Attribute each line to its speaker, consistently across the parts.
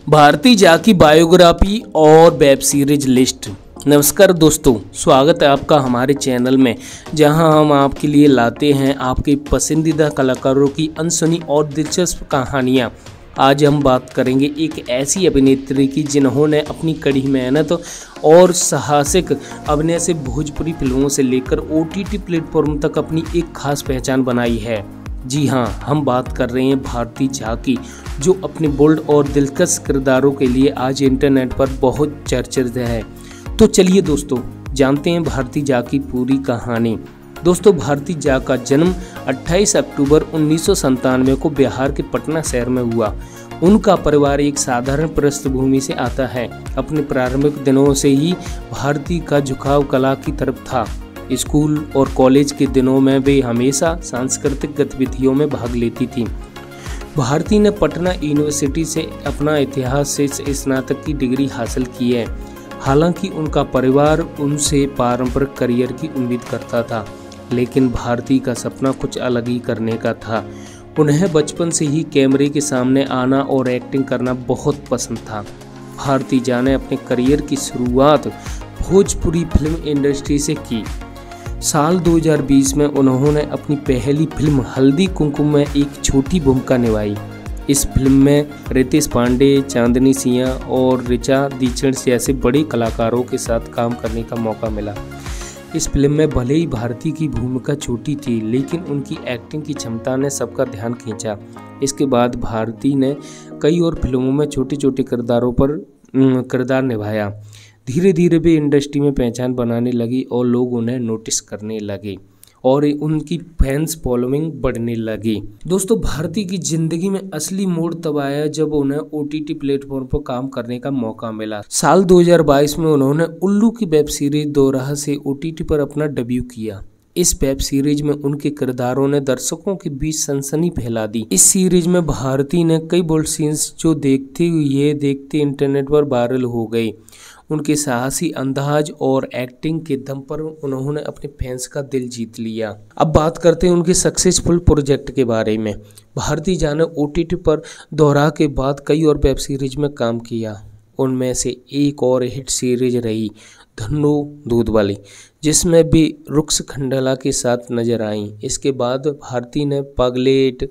Speaker 1: भारती झा की बायोग्राफी और web series list. नमस्कार दोस्तों, स्वागत है आपका हमारे चैनल में, जहां हम आपके लिए लाते हैं आपके पसंदीदा कलाकारों की अनसुनी और दिलचस्प कहानियां। आज हम बात करेंगे एक ऐसी अभिनेत्री की जिन्होंने अपनी कड़ी मेहनत और साहसिक अभिनय से भोजपुरी फिल्मों से लेकर OTT प्लेटफॉर्म तक अपनी एक खास पहचान बनाई है। जी हाँ, हम बात कर रहे हैं भारती झा की, जो अपने बोल्ड और दिलकश किरदारों के लिए आज इंटरनेट पर बहुत चर्चित है। तो चलिए दोस्तों, जानते हैं भारती झा की पूरी कहानी। दोस्तों, भारती झा का जन्म 28 अक्टूबर 1997 को बिहार के पटना शहर में हुआ। उनका परिवार एक साधारण पृष्ठभूमि से आता है। अपने प्रारंभिक दिनों से ही भारती का झुकाव कला की तरफ था। स्कूल और कॉलेज के दिनों में वे हमेशा सांस्कृतिक गतिविधियों में भाग लेती थी। भारती ने पटना यूनिवर्सिटी से अपना इतिहास से स्नातक की डिग्री हासिल की है। हालांकि उनका परिवार उनसे पारंपरिक करियर की उम्मीद करता था, लेकिन भारती का सपना कुछ अलग ही करने का था। उन्हें बचपन से ही कैमरे के सामने आना और एक्टिंग करना बहुत पसंद था। भारती झा ने अपने करियर की शुरुआत भोजपुरी फिल्म इंडस्ट्री से की। साल 2020 में उन्होंने अपनी पहली फिल्म हल्दी कुमकुम में एक छोटी भूमिका निभाई। इस फिल्म में रितेश पांडे, चांदनी सिंह और ऋचा दीक्षित जैसे बड़े कलाकारों के साथ काम करने का मौका मिला। इस फिल्म में भले ही भारती की भूमिका छोटी थी, लेकिन उनकी एक्टिंग की क्षमता ने सबका ध्यान खींचा। इसके बाद भारती ने कई और फिल्मों में छोटे छोटे किरदारों पर किरदार निभाया। धीरे धीरे वे इंडस्ट्री में पहचान बनाने लगी और लोग उन्हें नोटिस करने लगे और उनकी फैंस फॉलोइंग बढ़ने लगी। दोस्तों, भारती की जिंदगी में असली मोड़ तब आया जब उन्हें OTT प्लेटफॉर्म पर काम करने का मौका मिला। साल 2022 में उन्होंने उल्लू की वेब सीरीज दोराहा से OTT पर अपना डेब्यू किया। इस वेब सीरीज में उनके किरदारों ने दर्शकों के बीच सनसनी फैला दी। इस सीरीज में भारती ने कई बोल्ड सीन्स जो देखते इंटरनेट पर वायरल हो गई। उनके साहसी अंदाज और एक्टिंग के दम पर उन्होंने अपने फैंस का दिल जीत लिया। अब बात करते हैं उनके सक्सेसफुल प्रोजेक्ट के बारे में। भारती झा ने OTT पर दोराहा के बाद कई और वेब सीरीज में काम किया। उनमें से एक और हिट सीरीज रही धन्नो दूध वाली, जिसमें भी रुक्स खंडाला के साथ नजर आई। इसके बाद भारती ने पगलेट,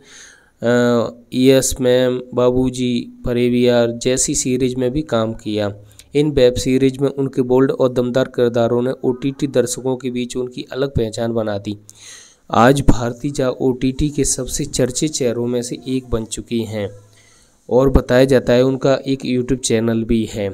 Speaker 1: यस मैम, बाबूजी, परेवियार जैसी सीरीज में भी काम किया। इन वेब सीरीज में उनके बोल्ड और दमदार किरदारों ने OTT दर्शकों के बीच उनकी अलग पहचान बना दी। आज भारती झा OTT के सबसे चर्चित चेहरों में से एक बन चुकी हैं और बताया जाता है उनका एक YouTube चैनल भी है।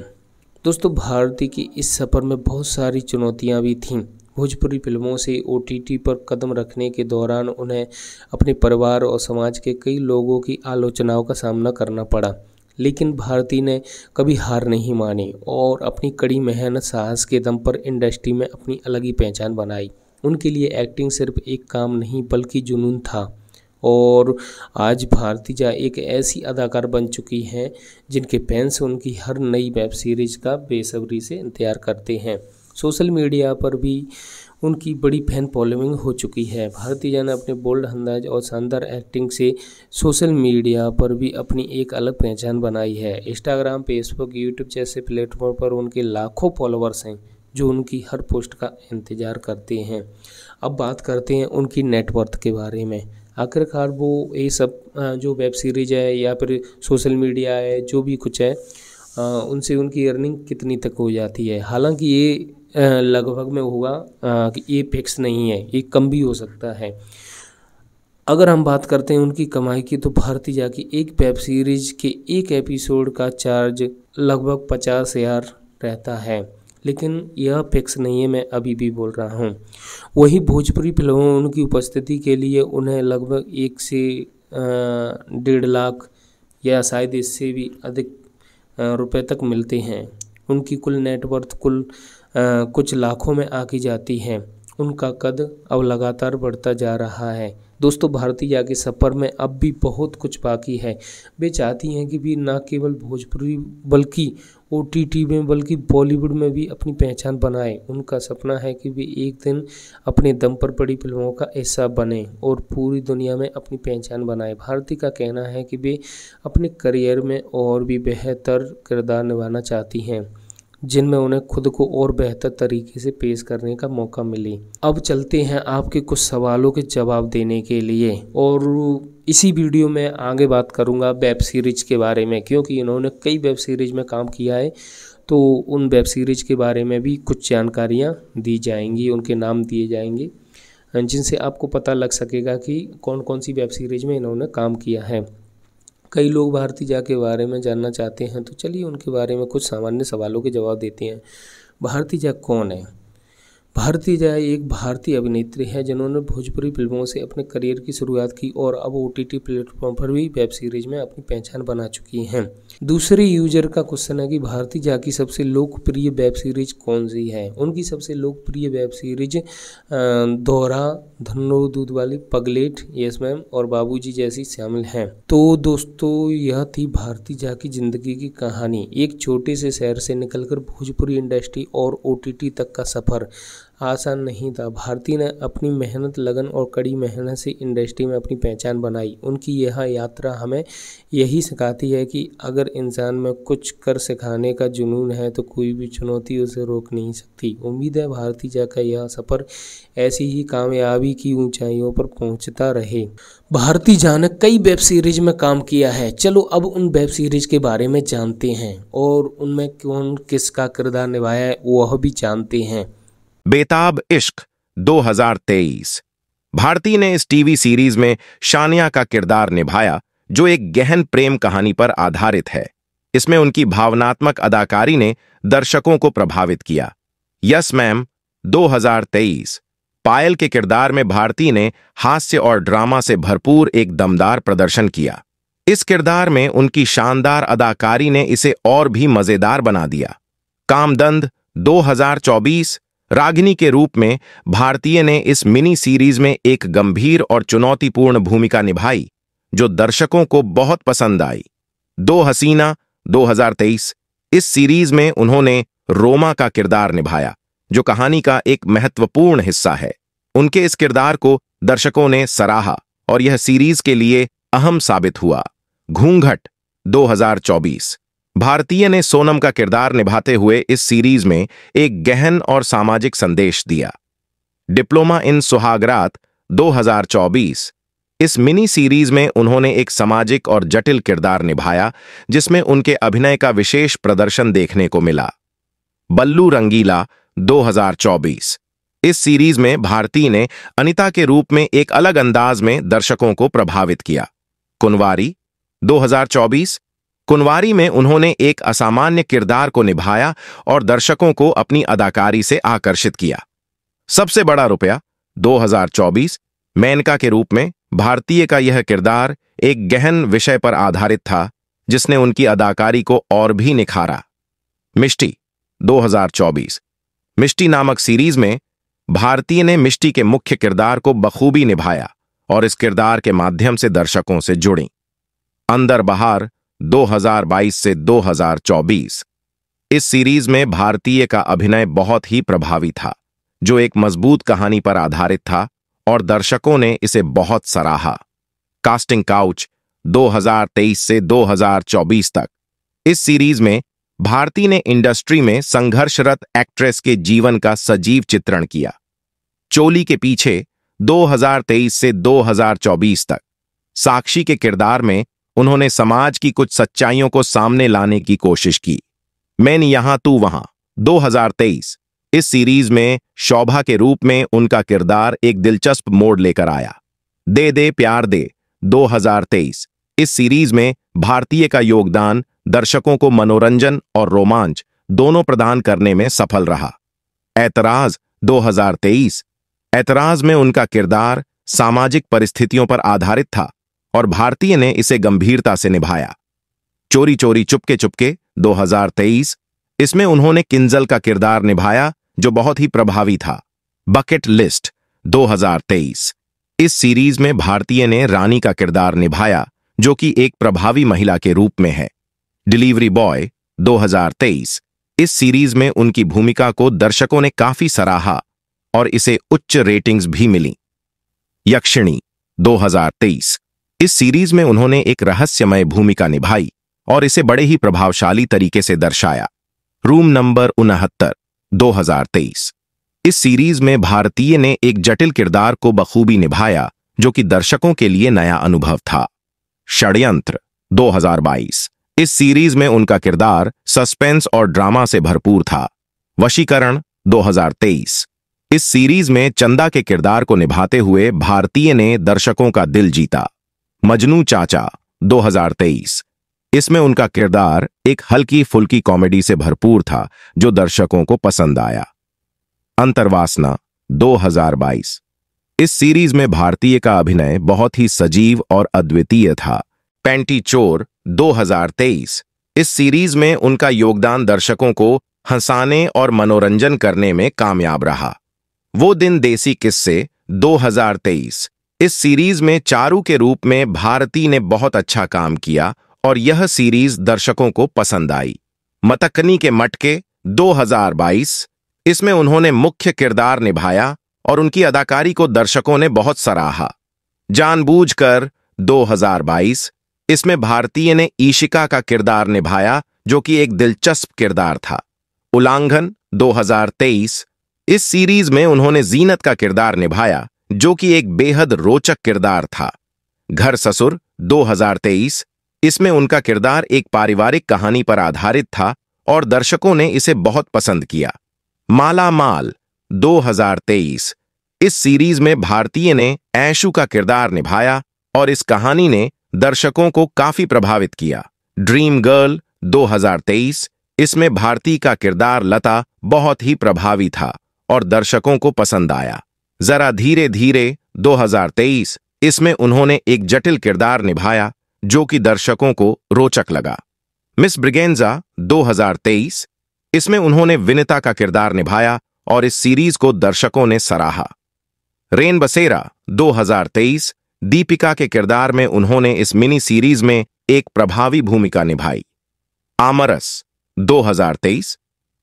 Speaker 1: दोस्तों, भारती की इस सफ़र में बहुत सारी चुनौतियां भी थीं। भोजपुरी फिल्मों से OTT पर कदम रखने के दौरान उन्हें अपने परिवार और समाज के कई लोगों की आलोचनाओं का सामना करना पड़ा, लेकिन भारती ने कभी हार नहीं मानी और अपनी कड़ी मेहनत साहस के दम पर इंडस्ट्री में अपनी अलग ही पहचान बनाई। उनके लिए एक्टिंग सिर्फ एक काम नहीं बल्कि जुनून था और आज भारती झा एक ऐसी अदाकार बन चुकी हैं जिनके फैंस उनकी हर नई वेब सीरीज का बेसब्री से इंतजार करते हैं। सोशल मीडिया पर भी उनकी बड़ी फैन फॉलोइंग हो चुकी है। भारती झा ने अपने बोल्ड अंदाज और शानदार एक्टिंग से सोशल मीडिया पर भी अपनी एक अलग पहचान बनाई है। इंस्टाग्राम, फेसबुक, यूट्यूब जैसे प्लेटफॉर्म पर उनके लाखों फॉलोअर्स हैं जो उनकी हर पोस्ट का इंतजार करते हैं। अब बात करते हैं उनकी नेटवर्थ के बारे में। आखिरकार वो ये सब जो वेब सीरीज है या फिर सोशल मीडिया है, जो भी कुछ है, उनसे उनकी अर्निंग कितनी तक हो जाती है। हालांकि ये लगभग में होगा कि ये फिक्स नहीं है, ये कम भी हो सकता है। अगर हम बात करते हैं उनकी कमाई की, तो भारती झा की एक वेब सीरीज के एक एपिसोड का चार्ज लगभग 50,000 रहता है, लेकिन यह फिक्स नहीं है, मैं अभी भी बोल रहा हूँ। वही भोजपुरी फिल्मों में उनकी उपस्थिति के लिए उन्हें लगभग 1 से 1.5 लाख या शायद इससे भी अधिक रुपए तक मिलते हैं। उनकी कुल नेटवर्थ कुछ लाखों में आकी जाती है। उनका कद अब लगातार बढ़ता जा रहा है। दोस्तों, भारती जा के सफ़र में अब भी बहुत कुछ बाकी है। वे चाहती हैं कि भी न केवल भोजपुरी बल्कि OTT में बल्कि बॉलीवुड में भी अपनी पहचान बनाए। उनका सपना है कि वे एक दिन अपने दम पर बड़ी फिल्मों का हिस्सा बने और पूरी दुनिया में अपनी पहचान बनाए। भारती का कहना है कि वे अपने करियर में और भी बेहतर किरदार निभाना चाहती हैं, जिनमें उन्हें खुद को और बेहतर तरीके से पेश करने का मौका मिले। अब चलते हैं आपके कुछ सवालों के जवाब देने के लिए, और इसी वीडियो में आगे बात करूंगा वेब सीरीज के बारे में, क्योंकि इन्होंने कई वेब सीरीज में काम किया है। तो उन वेब सीरीज के बारे में भी कुछ जानकारियां दी जाएंगी, उनके नाम दिए जाएंगे, जिनसे आपको पता लग सकेगा कि कौन कौन सी वेब सीरीज में इन्होंने काम किया है। कई लोग भारती जा के बारे में जानना चाहते हैं, तो चलिए उनके बारे में कुछ सामान्य सवालों के जवाब देते हैं। भारती जा कौन है? भारती जा एक भारतीय अभिनेत्री है जिन्होंने भोजपुरी फिल्मों से अपने करियर की शुरुआत की और अब OTT प्लेटफॉर्म पर भी वेब सीरीज में अपनी पहचान बना चुकी हैं। दूसरे यूजर का क्वेश्चन है कि भारती जा की सबसे लोकप्रिय वेब सीरीज कौन सी है? उनकी सबसे लोकप्रिय वेब सीरीज दोहरा, धन्नो दूध वाली, पगलेट, यस मैम और बाबूजी जैसी शामिल हैं। तो दोस्तों, यह थी भारती जा की जिंदगी की कहानी। एक छोटे से शहर से निकलकर भोजपुरी इंडस्ट्री और OTT तक का सफर आसान नहीं था। भारती ने अपनी मेहनत, लगन और कड़ी मेहनत से इंडस्ट्री में अपनी पहचान बनाई। उनकी यह यात्रा हमें यही सिखाती है कि अगर इंसान में कुछ कर सिखाने का जुनून है तो कोई भी चुनौती उसे रोक नहीं सकती। उम्मीद है भारती जा का यह सफ़र ऐसी ही कामयाबी की ऊंचाइयों पर पहुंचता रहे। भारती जा ने कई वेब सीरीज में काम किया है। चलो अब उन वेब सीरीज के बारे में जानते हैं और उनमें कौन किसका किरदार निभाया है वह भी जानते हैं।
Speaker 2: बेताब इश्क 2023। भारती ने इस टीवी सीरीज में शानिया का किरदार निभाया, जो एक गहन प्रेम कहानी पर आधारित है। इसमें उनकी भावनात्मक अदाकारी ने दर्शकों को प्रभावित किया। Yes ma'am 2023। पायल के किरदार में भारती ने हास्य और ड्रामा से भरपूर एक दमदार प्रदर्शन किया। इस किरदार में उनकी शानदार अदाकारी ने इसे और भी मजेदार बना दिया। कामदंद 2024। रागिनी के रूप में भारतीय ने इस मिनी सीरीज में एक गंभीर और चुनौतीपूर्ण भूमिका निभाई, जो दर्शकों को बहुत पसंद आई। दो हसीना 2023। इस सीरीज में उन्होंने रोमा का किरदार निभाया, जो कहानी का एक महत्वपूर्ण हिस्सा है। उनके इस किरदार को दर्शकों ने सराहा और यह सीरीज के लिए अहम साबित हुआ। घूंघट 2024। भारतीय ने सोनम का किरदार निभाते हुए इस सीरीज में एक गहन और सामाजिक संदेश दिया। डिप्लोमा इन सुहागरात 2024। इस मिनी सीरीज में उन्होंने एक सामाजिक और जटिल किरदार निभाया, जिसमें उनके अभिनय का विशेष प्रदर्शन देखने को मिला। बल्लू रंगीला 2024। इस सीरीज में भारती ने अनिता के रूप में एक अलग अंदाज में दर्शकों को प्रभावित किया। कुंवारी 2024। कुंवारी में उन्होंने एक असामान्य किरदार को निभाया और दर्शकों को अपनी अदाकारी से आकर्षित किया। सबसे बड़ा रुपया 2024। मेनका के रूप में भारतीय का यह किरदार एक गहन विषय पर आधारित था, जिसने उनकी अदाकारी को और भी निखारा। मिष्टी 2024। मिष्टी नामक सीरीज में भारतीय ने मिष्टी के मुख्य किरदार को बखूबी निभाया और इस किरदार के माध्यम से दर्शकों से जुड़ी। अंदर बहार 2022 से 2024। इस सीरीज में भारतीय का अभिनय बहुत ही प्रभावी था, जो एक मजबूत कहानी पर आधारित था और दर्शकों ने इसे बहुत सराहा। कास्टिंग काउच 2023 से 2024 तक। इस सीरीज में भारती ने इंडस्ट्री में संघर्षरत एक्ट्रेस के जीवन का सजीव चित्रण किया। चोली के पीछे 2023 से 2024 तक। साक्षी के किरदार में उन्होंने समाज की कुछ सच्चाइयों को सामने लाने की कोशिश की। मैंने यहां तू वहां 2023। इस सीरीज में शोभा के रूप में उनका किरदार एक दिलचस्प मोड़ लेकर आया। दे दे प्यार दे 2023। इस सीरीज में भारतीय का योगदान दर्शकों को मनोरंजन और रोमांच दोनों प्रदान करने में सफल रहा। ऐतराज 2023। ऐतराज में उनका किरदार सामाजिक परिस्थितियों पर आधारित था और भारतीय ने इसे गंभीरता से निभाया। चोरी चोरी चुपके चुपके 2023। इसमें उन्होंने किंजल का किरदार निभाया, जो बहुत ही प्रभावी था। Bucket list 2023। इस सीरीज में भारतीय ने रानी का किरदार निभाया, जो कि एक प्रभावी महिला के रूप में है। Delivery boy 2023। इस सीरीज में उनकी भूमिका को दर्शकों ने काफी सराहा और इसे उच्च रेटिंग्स भी मिली। यक्षिणी 2023। इस सीरीज में उन्होंने एक रहस्यमय भूमिका निभाई और इसे बड़े ही प्रभावशाली तरीके से दर्शाया। Room number 69 2023। इस सीरीज में भारतीय ने एक जटिल किरदार को बखूबी निभाया, जो कि दर्शकों के लिए नया अनुभव था। षड्यंत्र 2022। इस सीरीज में उनका किरदार सस्पेंस और ड्रामा से भरपूर था। वशीकरण 2023। इस सीरीज में चंदा के किरदार को निभाते हुए भारतीय ने दर्शकों का दिल जीता। मजनू चाचा 2023। इसमें उनका किरदार एक हल्की फुल्की कॉमेडी से भरपूर था, जो दर्शकों को पसंद आया। अंतर्वासना 2022। इस सीरीज में भारतीय का अभिनय बहुत ही सजीव और अद्वितीय था। पैंटी चोर 2023। इस सीरीज में उनका योगदान दर्शकों को हंसाने और मनोरंजन करने में कामयाब रहा। वो दिन देसी किस्से 2023। इस सीरीज में चारू के रूप में भारती ने बहुत अच्छा काम किया और यह सीरीज दर्शकों को पसंद आई। मतकनी के मटके 2022। इसमें उन्होंने मुख्य किरदार निभाया और उनकी अदाकारी को दर्शकों ने बहुत सराहा। जानबूझकर 2022। इसमें भारतीय ने ईशिका का किरदार निभाया, जो कि एक दिलचस्प किरदार था। उल्लंघन 2023। इस सीरीज में उन्होंने जीनत का किरदार निभाया, जो कि एक बेहद रोचक किरदार था। घर ससुर 2023। इसमें उनका किरदार एक पारिवारिक कहानी पर आधारित था और दर्शकों ने इसे बहुत पसंद किया। माला माल 2023। इस सीरीज में भारतीय ने ऐशू का किरदार निभाया और इस कहानी ने दर्शकों को काफी प्रभावित किया। Dream girl 2023। इसमें भारती का किरदार लता बहुत ही प्रभावी था और दर्शकों को पसंद आया। जरा धीरे धीरे 2023। इसमें उन्होंने एक जटिल किरदार निभाया, जो कि दर्शकों को रोचक लगा। मिस ब्रिगेंजा 2023। इसमें उन्होंने विनिता का किरदार निभाया और इस सीरीज को दर्शकों ने सराहा। रेन बसेरा 2023। दीपिका के किरदार में उन्होंने इस मिनी सीरीज में एक प्रभावी भूमिका निभाई। आमरस 2023।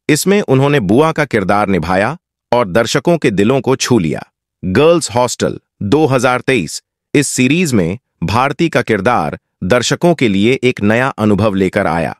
Speaker 2: इसमें उन्होंने बुआ का किरदार निभाया और दर्शकों के दिलों को छू लिया। Girls hostel 2023। इस सीरीज में भारती का किरदार दर्शकों के लिए एक नया अनुभव लेकर आया।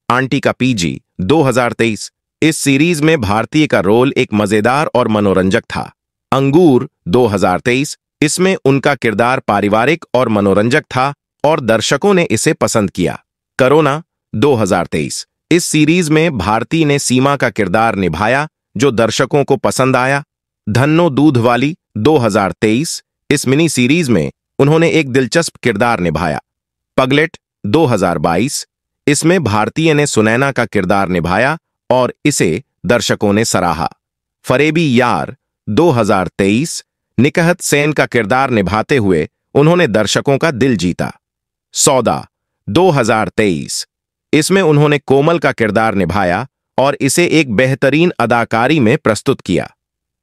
Speaker 2: आंटी का पीजी 2023। इस सीरीज में भारतीय का रोल एक मजेदार और मनोरंजक था। अंगूर 2023। इसमें उनका किरदार पारिवारिक और मनोरंजक था और दर्शकों ने इसे पसंद किया। करोना 2023। इस सीरीज में भारती ने सीमा का किरदार निभाया, जो दर्शकों को पसंद आया। धन्नो दूध वाली 2023। इस मिनी सीरीज में उन्होंने एक दिलचस्प किरदार निभाया। पगलेट 2022। इसमें भारतीय ने सुनैना का किरदार निभाया और इसे दर्शकों ने सराहा। फरेबी यार 2023। निकहत सेन का किरदार निभाते हुए उन्होंने दर्शकों का दिल जीता। सौदा 2023। इसमें उन्होंने कोमल का किरदार निभाया और इसे एक बेहतरीन अदाकारी में प्रस्तुत किया।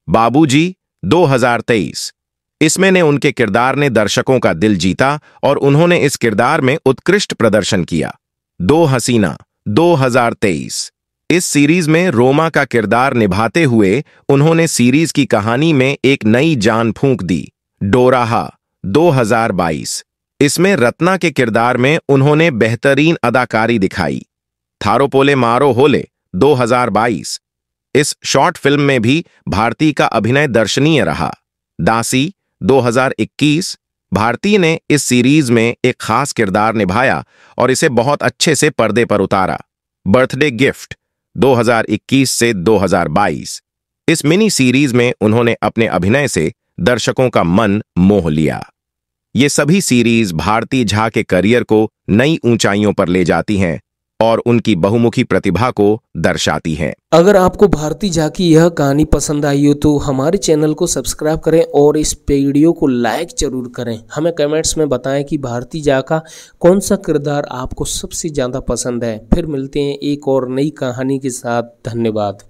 Speaker 2: बाबूजी 2023। इसमें ने उनके किरदार ने दर्शकों का दिल जीता और उन्होंने इस किरदार में उत्कृष्ट प्रदर्शन किया। दो हसीना 2023। इस सीरीज में रोमा का किरदार निभाते हुए उन्होंने सीरीज की कहानी में एक नई जान फूंक दी। डोराहा 2022। इसमें रत्ना के किरदार में उन्होंने बेहतरीन अदाकारी दिखाई। थारोपोले मारो होले 2022। इस शॉर्ट फिल्म में भी भारती का अभिनय दर्शनीय रहा। दासी 2021। भारती ने इस सीरीज में एक खास किरदार निभाया और इसे बहुत अच्छे से पर्दे पर उतारा। बर्थडे गिफ्ट 2021 से 2022। इस मिनी सीरीज में उन्होंने अपने अभिनय से दर्शकों का मन मोह लिया। ये सभी सीरीज भारती झा के करियर को नई ऊंचाइयों पर ले जाती हैं और उनकी बहुमुखी प्रतिभा को दर्शाती हैं।
Speaker 1: अगर आपको भारती झा की यह कहानी पसंद आई हो तो हमारे चैनल को सब्सक्राइब करें और इस वीडियो को लाइक जरूर करें। हमें कमेंट्स में बताएं कि भारती झा का कौन सा किरदार आपको सबसे ज़्यादा पसंद है। फिर मिलते हैं एक और नई कहानी के साथ। धन्यवाद।